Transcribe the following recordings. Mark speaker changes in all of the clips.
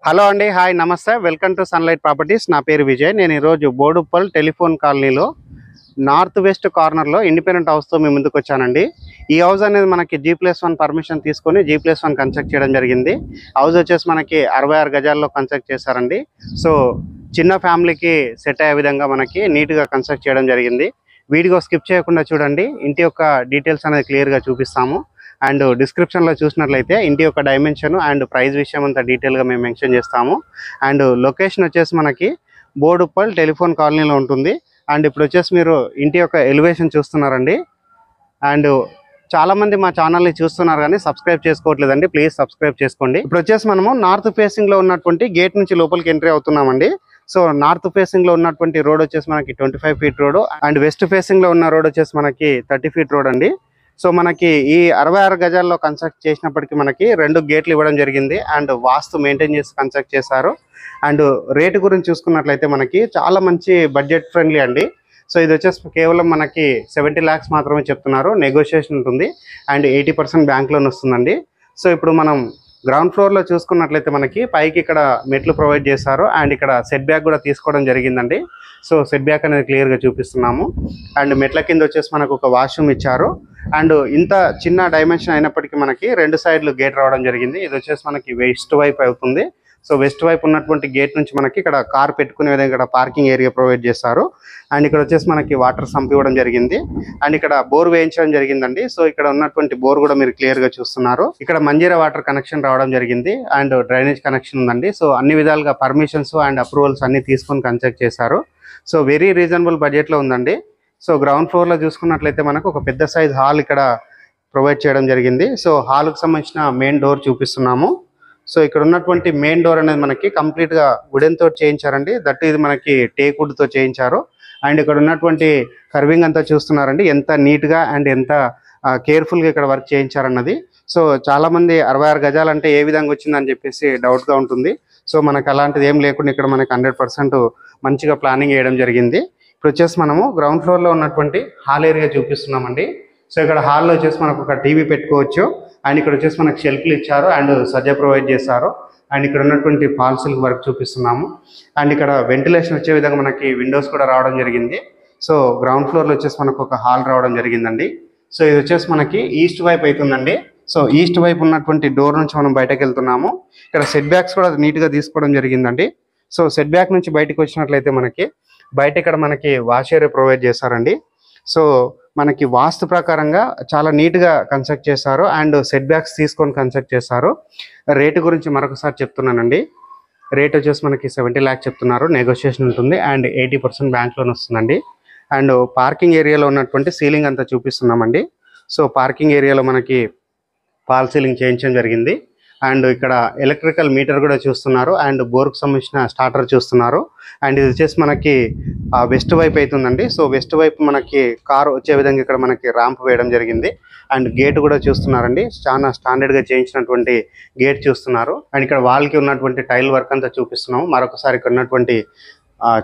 Speaker 1: Hello అండి, hi, నమస్తే, welcome to sunlight properties. నా పేరు విజయ్. నేను ఈరోజు బోడుప్పల్ టెలిఫోన్ కాలనీలో నార్త్ వెస్ట్ కార్నర్లో ఇండిపెండెంట్ హౌస్తో మేము ముందుకు వచ్చానండి. ఈ హౌస్ అనేది మనకి G+1 పర్మిషన్ తీసుకొని G+1 కన్స్ట్రక్ట్ చేయడం జరిగింది. హౌస్ వచ్చేసి మనకి 66 గజాల్లో కన్స్ట్రక్ట్ చేశారండి. సో చిన్న ఫ్యామిలీకి సెట్ అయ్యే విధంగా మనకి నీట్గా కన్స్ట్రక్ట్ చేయడం జరిగింది. వీడియో స్కిప్ చేయకుండా చూడండి. ఇంటి యొక్క డీటెయిల్స్ అనేది క్లియర్గా చూపిస్తాము. అండ్ డిస్క్రిప్షన్లో చూసినట్లయితే ఇంటి యొక్క డైమెన్షన్ అండ్ ప్రైస్ విషయం అంతా డీటెయిల్గా మేము మెన్షన్ చేస్తాము. అండ్ లొకేషన్ వచ్చేసి మనకి బోడుప్పల్ టెలిఫోన్ కాలనీలో ఉంటుంది. అండ్ ఇప్పుడు వచ్చేసి మీరు ఇంటి యొక్క ఎలివేషన్ చూస్తున్నారండి. అండ్ చాలామంది మా ఛానల్ని చూస్తున్నారు కానీ సబ్స్క్రైబ్ చేసుకోవట్లేదండి. ప్లీజ్ సబ్స్క్రైబ్ చేసుకోండి. ఇప్పుడు వచ్చేసి మనము నార్త్ ఫేసింగ్లో ఉన్నటువంటి గేట్ నుంచి లోపలికి ఎంట్రీ అవుతున్నామండి. సో నార్త్ ఫేసింగ్లో ఉన్నటువంటి రోడ్ వచ్చేసి మనకి 25 ఫీట్ రోడ్ అండ్ వెస్ట్ ఫేసింగ్లో ఉన్న రోడ్ వచ్చేసి మనకి 30 ఫీట్ రోడ్ అండి. సో మనకి ఈ 66 గజాల్లో కన్స్ట్రక్ట్ చేసినప్పటికీ మనకి 2 గేట్లు ఇవ్వడం జరిగింది. అండ్ వాస్తు మెయింటైన్ చేసి కన్స్ట్రక్ట్ చేశారు. అండ్ రేటు గురించి చూసుకున్నట్లయితే మనకి చాలా మంచి బడ్జెట్ ఫ్రెండ్లీ అండి. సో ఇది వచ్చేసి కేవలం మనకి 70 lakhs మాత్రమే చెప్తున్నారు. నెగోషియేషన్ ఉంటుంది అండ్ 80% బ్యాంక్ లోన్ వస్తుందండి. సో ఇప్పుడు మనం గ్రౌండ్ ఫ్లోర్లో చూసుకున్నట్లయితే మనకి పైకి ఇక్కడ మెట్లు ప్రొవైడ్ చేశారు. అండ్ ఇక్కడ సెట్ బ్యాక్ కూడా తీసుకోవడం జరిగిందండి. సో సెట్ బ్యాక్ అనేది క్లియర్గా చూపిస్తున్నాము. అండ్ మెట్ల కింద వచ్చేసి మనకు ఒక వాష్రూమ్ ఇచ్చారు. అండ్ ఇంత చిన్న డైమెన్షన్ అయినప్పటికీ మనకి 2 సైడ్లు గేట్ రావడం జరిగింది. ఇది వచ్చేసి మనకి వెస్ట్ వైపు అవుతుంది. సో వెస్ట్ వైపు ఉన్నటువంటి గేట్ నుంచి మనకి ఇక్కడ కార్ పెట్టుకునే విధంగా ఇక్కడ పార్కింగ్ ఏరియా ప్రొవైడ్ చేస్తారు. అండ్ ఇక్కడ వచ్చేసి మనకి వాటర్ సంప్ ఇవ్వడం జరిగింది. అండ్ ఇక్కడ బోర్ వేయించడం జరిగిందండి. సో ఇక్కడ ఉన్నటువంటి బోర్ కూడా మీరు క్లియర్ గా చూస్తున్నారు. ఇక్కడ మంజీరా వాటర్ కనెక్షన్ రావడం జరిగింది అండ్ డ్రైనేజ్ కనెక్షన్ ఉందండి. సో అన్ని విధాలుగా పర్మిషన్స్ అండ్ అప్రూవల్స్ అన్ని తీసుకొని కన్స్ట్రక్ట్ చేశారు. సో వెరీ రీజనబుల్ బడ్జెట్ లో ఉందండి. సో గ్రౌండ్ ఫ్లోర్ లో చూసుకున్నట్లయితే మనకు ఒక పెద్ద సైజ్ హాల్ ఇక్కడ ప్రొవైడ్ చేయడం జరిగింది. సో హాల్ కు సంబంధించిన మెయిన్ డోర్ చూపిస్తున్నాము. సో ఇక్కడ ఉన్నటువంటి మెయిన్ డోర్ అనేది మనకి కంప్లీట్ గా వుడెన్ తో చేయించారండి. దట్ ఇది మనకి టేక్ వుడ్ తో చేయించారు. అండ్ ఇక్కడ ఉన్నటువంటి కర్వింగ్ అంతా చూస్తున్నారండి, ఎంత నీట్ గా అండ్ ఎంత కేర్ఫుల్ గా ఇక్కడ వర్క్ చేయించారన్నది. సో చాలా మంది 66 గజాలంటే ఏ విధంగా వచ్చిందని చెప్పేసి డౌట్ గా ఉంటుంది. సో మనకు అలాంటిది ఏం లేకుండా ఇక్కడ మనకి 100% మంచిగా ప్లానింగ్ చేయడం జరిగింది. ఇప్పుడు వచ్చేసి మనము గ్రౌండ్ ఫ్లోర్ లో ఉన్నటువంటి హాల్ ఏరియా చూపిస్తున్నామండి. సో ఇక్కడ హాల్లో వచ్చేసి మనకు ఒక టీవీ పెట్టుకోవచ్చు. అండ్ ఇక్కడ వచ్చేసి మనకు షెల్ఫ్లు ఇచ్చారు అండ్ సజ్జ ప్రొవైడ్ చేశారు. అండ్ ఇక్కడ ఉన్నటువంటి ఫాల్ సిల్క్ వర్క్ చూపిస్తున్నాము. అండ్ ఇక్కడ వెంటిలేషన్ వచ్చే విధంగా మనకి విండోస్ కూడా రావడం జరిగింది. సో గ్రౌండ్ ఫ్లోర్లో వచ్చేసి మనకు ఒక హాల్ రావడం జరిగిందండి. సో ఇది వచ్చేసి మనకి ఈస్ట్ వైపు అవుతుందండి. సో ఈస్ట్ వైపు ఉన్నటువంటి డోర్ నుంచి మనం బయటకు వెళ్తున్నాము. ఇక్కడ సెట్ బ్యాక్స్ కూడా నీట్గా తీసుకోవడం జరిగిందండి. సో సెట్ బ్యాక్ నుంచి బయటకు వచ్చినట్లయితే మనకి బయట ఇక్కడ మనకి వాష్ ఏరియా ప్రొవైడ్ చేశారండి. సో మనకి వాస్తు ప్రకారంగా చాలా నీట్గా కన్స్ట్రక్ట్ చేశారు అండ్ సెట్ బ్యాక్స్ తీసుకొని కన్స్ట్రక్ట్ చేశారు. రేటు గురించి మరొకసారి చెప్తున్నానండి. రేట్ వచ్చేసి మనకి 70 lakhs చెప్తున్నారు. నెగోషియేషన్ ఉంటుంది అండ్ 80% బ్యాంక్ లోన్ వస్తుందండి. అండ్ పార్కింగ్ ఏరియాలో ఉన్నటువంటి సీలింగ్ అంతా చూపిస్తున్నామండి. సో పార్కింగ్ ఏరియాలో మనకి ఫాల్ సీలింగ్ చేయించడం జరిగింది. అండ్ ఇక్కడ ఎలక్ట్రికల్ మీటర్ కూడా చూస్తున్నారు అండ్ బోర్కు సంబంధించిన స్టార్టర్ చూస్తున్నారు. అండ్ ఇది వచ్చేసి మనకి వెస్ట్ వైపు అవుతుందండి. సో వెస్ట్ వైపు మనకి కార్ వచ్చే విధంగా ఇక్కడ మనకి ర్యాంప్ వేయడం జరిగింది. అండ్ గేట్ కూడా చూస్తున్నారండి, చాలా స్టాండర్డ్గా చేయించినటువంటి గేట్ చూస్తున్నారు. అండ్ ఇక్కడ వాల్కి ఉన్నటువంటి టైల్ వర్క్ అంతా చూపిస్తున్నాము. మరొకసారి ఇక్కడ ఉన్నటువంటి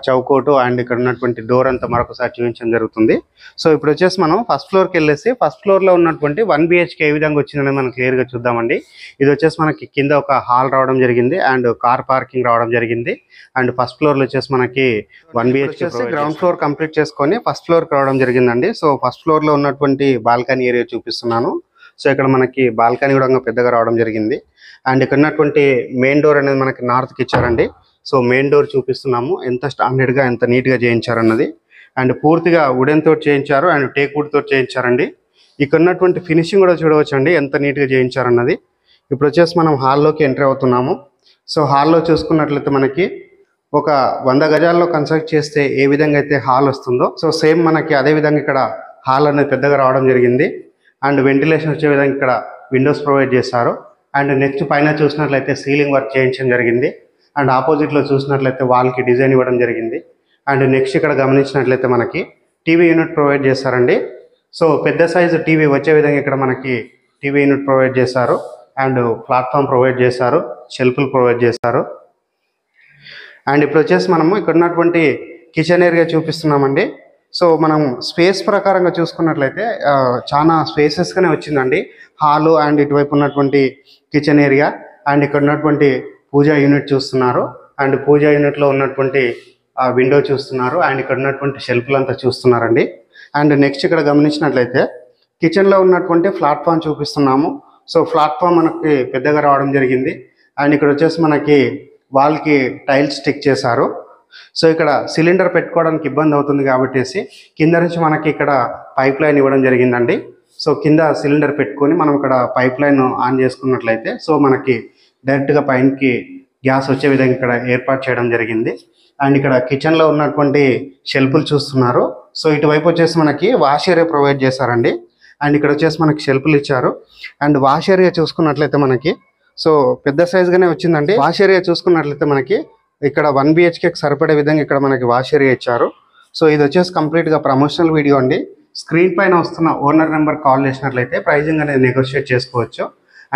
Speaker 1: చౌకోటు అండ్ ఇక్కడ ఉన్నటువంటి డోర్ అంతా మరొకసారి చూపించడం జరుగుతుంది. సో ఇప్పుడు వచ్చేసి మనం ఫస్ట్ ఫ్లోర్కి వెళ్ళేసి ఫస్ట్ ఫ్లోర్లో ఉన్నటువంటి 1 BHK ఏ విధంగా వచ్చిందని మనం క్లియర్గా చూద్దామండి. ఇది వచ్చేసి మనకి కింద ఒక హాల్ రావడం జరిగింది అండ్ కార్ పార్కింగ్ రావడం జరిగింది. అండ్ ఫస్ట్ ఫ్లోర్లో వచ్చేసి మనకి 1 BHK గ్రౌండ్ ఫ్లోర్ కంప్లీట్ చేసుకొని ఫస్ట్ ఫ్లోర్కి రావడం జరిగిందండి. సో ఫస్ట్ ఫ్లోర్లో ఉన్నటువంటి బాల్కనీ ఏరియా చూపిస్తున్నాను. సో ఇక్కడ మనకి బాల్కనీ కూడా పెద్దగా రావడం జరిగింది. అండ్ ఇక్కడ ఉన్నటువంటి మెయిన్ డోర్ అనేది మనకి నార్త్కి ఇచ్చారండి. సో మెయిన్ డోర్ చూపిస్తున్నాము, ఎంత స్టాండర్డ్గా ఎంత నీట్గా చేయించారన్నది. అండ్ పూర్తిగా వుడెన్ తోటి చేయించారు అండ్ టేక్ వుడ్ తోటి చేయించారండి. ఇక్కడ ఉన్నటువంటి ఫినిషింగ్ కూడా చూడవచ్చండి, ఎంత నీట్గా చేయించారన్నది. ఇప్పుడు వచ్చేసి మనం హాల్లోకి ఎంట్రీ అవుతున్నాము. సో హాల్లో చూసుకున్నట్లయితే మనకి ఒక 100 గజాల్లో కన్స్ట్రక్ట్ చేస్తే ఏ విధంగా అయితే హాల్ వస్తుందో సో సేమ్ మనకి అదే విధంగా ఇక్కడ హాల్ అనేది పెద్దగా రావడం జరిగింది. అండ్ వెంటిలేషన్ వచ్చే విధంగా ఇక్కడ విండోస్ ప్రొవైడ్ చేశారు. అండ్ నెక్స్ట్ పైన చూసినట్లయితే సీలింగ్ వర్క్ చేయించడం జరిగింది. అండ్ ఆపోజిట్లో చూసినట్లయితే వాల్కి డిజైన్ ఇవ్వడం జరిగింది. అండ్ నెక్స్ట్ ఇక్కడ గమనించినట్లయితే మనకి టీవీ యూనిట్ ప్రొవైడ్ చేశారండి. సో పెద్ద సైజు టీవీ వచ్చే విధంగా ఇక్కడ మనకి టీవీ యూనిట్ ప్రొవైడ్ చేశారు. అండ్ ప్లాట్ఫామ్ ప్రొవైడ్ చేశారు, షెల్ఫ్లు ప్రొవైడ్ చేశారు. అండ్ ఇప్పుడు వచ్చేసి మనము ఇక్కడ ఉన్నటువంటి కిచెన్ ఏరియా చూపిస్తున్నామండి. సో మనం స్పేస్ ప్రకారంగా చూసుకున్నట్లయితే చాలా స్పేసెస్గానే వచ్చిందండి హాలు అండ్ ఇటువైపు ఉన్నటువంటి కిచెన్ ఏరియా. అండ్ ఇక్కడ ఉన్నటువంటి పూజా యూనిట్ చూస్తున్నారు. అండ్ పూజా యూనిట్లో ఉన్నటువంటి విండో చూస్తున్నారు. అండ్ ఇక్కడ ఉన్నటువంటి షెల్ఫ్లంతా చూస్తున్నారండి. అండ్ నెక్స్ట్ ఇక్కడ గమనించినట్లయితే కిచెన్లో ఉన్నటువంటి ప్లాట్ఫామ్ చూపిస్తున్నాము. సో ప్లాట్ఫామ్ మనకి పెద్దగా రావడం జరిగింది. అండ్ ఇక్కడ వచ్చేసి మనకి వాల్కి టైల్స్ స్టిక్ చేశారు. సో ఇక్కడ సిలిండర్ పెట్టుకోవడానికి ఇబ్బంది అవుతుంది కాబట్టి కింద నుంచి మనకి ఇక్కడ పైప్ లైన్ ఇవ్వడం జరిగిందండి. సో కింద సిలిండర్ పెట్టుకొని మనం ఇక్కడ పైప్ లైన్ ఆన్ చేసుకున్నట్లయితే సో మనకి డైరెక్ట్గా పైనకి గ్యాస్ వచ్చే విధంగా ఇక్కడ ఏర్పాటు చేయడం జరిగింది. అండ్ ఇక్కడ కిచెన్లో ఉన్నటువంటి షెల్ఫ్లు చూస్తున్నారు. సో ఇటువైపు వచ్చేసి మనకి వాష్ ఏరియా ప్రొవైడ్ చేశారండి. అండ్ ఇక్కడ వచ్చేసి మనకి షెల్ఫ్లు ఇచ్చారు. అండ్ వాష్ ఏరియా చూసుకున్నట్లయితే మనకి సో పెద్ద సైజ్గానే వచ్చిందండి. వాష్ ఏరియా చూసుకున్నట్లయితే మనకి ఇక్కడ 1 BHKకి సరిపడే విధంగా ఇక్కడ మనకి వాష్ ఏరియా ఇచ్చారు. సో ఇది వచ్చేసి కంప్లీట్గా ప్రమోషనల్ వీడియో అండి. స్క్రీన్ పైన వస్తున్న ఓనర్ నెంబర్ కాల్ చేసినట్లయితే ప్రైజింగ్ అనేది నెగోషియేట్ చేసుకోవచ్చు.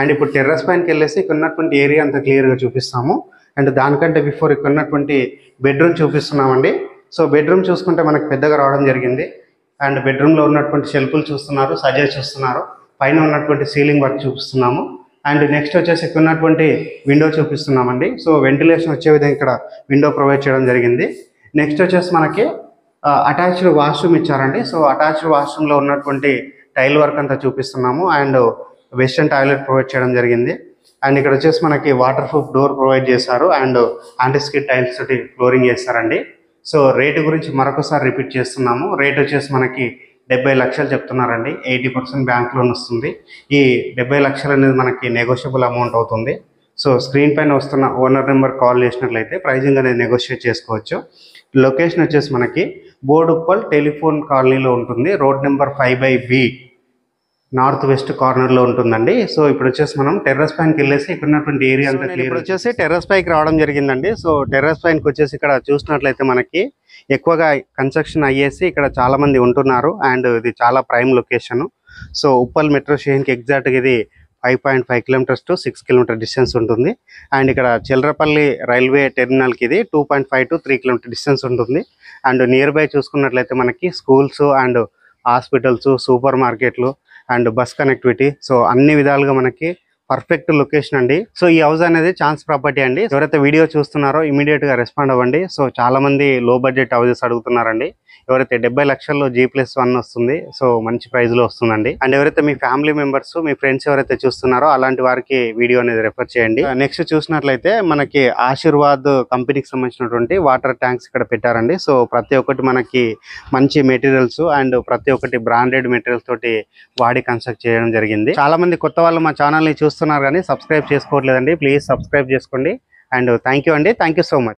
Speaker 1: అండ్ ఇప్పుడు టెర్రస్ పైనకి వెళ్ళేసి ఇక్కడ ఉన్నటువంటి ఏరియా అంతా క్లియర్గా చూపిస్తాము. అండ్ దానికంటే బిఫోర్ ఇక్కడ ఉన్నటువంటి బెడ్రూమ్ చూపిస్తున్నామండి. సో బెడ్రూమ్ చూసుకుంటే మనకి పెద్దగా రావడం జరిగింది. అండ్ బెడ్రూమ్లో ఉన్నటువంటి షెల్ఫ్లు చూస్తున్నారు, సజా చూస్తున్నారు, పైన ఉన్నటువంటి సీలింగ్ వర్క్ చూపిస్తున్నాము. అండ్ నెక్స్ట్ వచ్చేసి ఇక్కడ ఉన్నటువంటి విండో చూపిస్తున్నామండి. సో వెంటిలేషన్ వచ్చే విధంగా ఇక్కడ విండో ప్రొవైడ్ చేయడం జరిగింది. నెక్స్ట్ వచ్చేసి మనకి అటాచ్డ్ వాష్రూమ్ ఇచ్చారండి. సో అటాచ్డ్ వాష్రూమ్లో ఉన్నటువంటి టైల్ వర్క్ అంతా చూపిస్తున్నాము. అండ్ వెస్టర్న్ టాయిలెట్ ప్రొవైడ్ చేయడం జరిగింది. అండ్ ఇక్కడ వచ్చేసి మనకి వాటర్ ప్రూఫ్ డోర్ ప్రొవైడ్ చేశారు. అండ్ యాంటీస్కిడ్ టైల్స్ తోటి ఫ్లోరింగ్ చేస్తారండి. సో రేటు గురించి మరొకసారి రిపీట్ చేస్తున్నాము. రేట్ వచ్చేసి మనకి 70 లక్షలు చెప్తున్నారండి. 80% బ్యాంక్ లోన్ వస్తుంది. ఈ 70 లక్షలు అనేది మనకి నెగోషియబుల్ అమౌంట్ అవుతుంది. సో స్క్రీన్ పైన వస్తున్న ఓనర్ నెంబర్ కాల్ చేసినట్లయితే ప్రైజింగ్ అనేది నెగోషియేట్ చేసుకోవచ్చు. లొకేషన్ వచ్చేసి మనకి బోడుప్పల్ టెలిఫోన్ కాలనీలో ఉంటుంది. Road number 5/B north west కార్నర్లో ఉంటుందండి. సో ఇప్పుడు వచ్చేసి మనం టెర్రస్ పైనకి వెళ్ళేసి ఇక్కడ ఉన్నటువంటి ఏరియా అంతా క్లియర్ వచ్చేసి టెర్రస్ పైకి రావడం జరిగిందండి. సో టెర్రస్ పైనకి వచ్చేసి ఇక్కడ చూసినట్లయితే మనకి ఎక్కువగా కన్స్ట్రక్షన్ అయ్యేసి ఇక్కడ చాలా మంది ఉంటున్నారు. అండ్ ఇది చాలా prime location. So Uppal metro స్టేషన్కి ఎగ్జాక్ట్గా ఇది 5.5 కిలోమీటర్స్ టు 6 కిలోమీటర్ డిస్టెన్స్ ఉంటుంది. అండ్ ఇక్కడ చిల్రపల్లి రైల్వే టెర్మినల్కి ఇది 2.5 to 3 కిలోమీటర్ డిస్టెన్స్ ఉంటుంది. అండ్ నియర్ బై చూసుకున్నట్లయితే మనకి స్కూల్స్ అండ్ హాస్పిటల్స్, సూపర్ మార్కెట్లు అండ్ బస్ కనెక్టివిటీ, సో అన్ని విధాలుగా మనకి పర్ఫెక్ట్ లొకేషన్ అండి. సో ఈ హౌస్ అనేది ఛాన్స్ ప్రాపర్టీ అండి. ఎవరైతే వీడియో చూస్తున్నారో ఇమీడియట్గా రెస్పాండ్ అవ్వండి. సో చాలా మంది లో బడ్జెట్ హౌసెస్ అడుగుతున్నారండి. ఎవరైతే 70 లక్షల్లో G+1 వస్తుంది, సో మంచి ప్రైస్లో వస్తుందండి. అండ్ ఎవరైతే మీ ఫ్యామిలీ మెంబర్స్, మీ ఫ్రెండ్స్ ఎవరైతే చూస్తున్నారో అలాంటి వారికి వీడియో అనేది రెఫర్ చేయండి. నెక్స్ట్ చూసినట్లయితే మనకి ఆశీర్వాద్ కంపెనీకి సంబంధించినటువంటి వాటర్ ట్యాంక్స్ ఇక్కడ పెట్టారండి. సో ప్రతి ఒక్కటి మనకి మంచి మెటీరియల్స్ అండ్ ప్రతి ఒక్కటి బ్రాండెడ్ మెటీరియల్స్ తోటి వాడి కన్స్ట్రక్ట్ చేయడం జరిగింది. చాలా మంది కొత్త వాళ్ళు మా ఛానల్ని చూస్తున్నారు కానీ సబ్స్క్రైబ్ చేసుకోవట్లేదండి. ప్లీజ్ సబ్స్క్రైబ్ చేసుకోండి. అండ్ థ్యాంక్ యూ అండి. Thank you so much.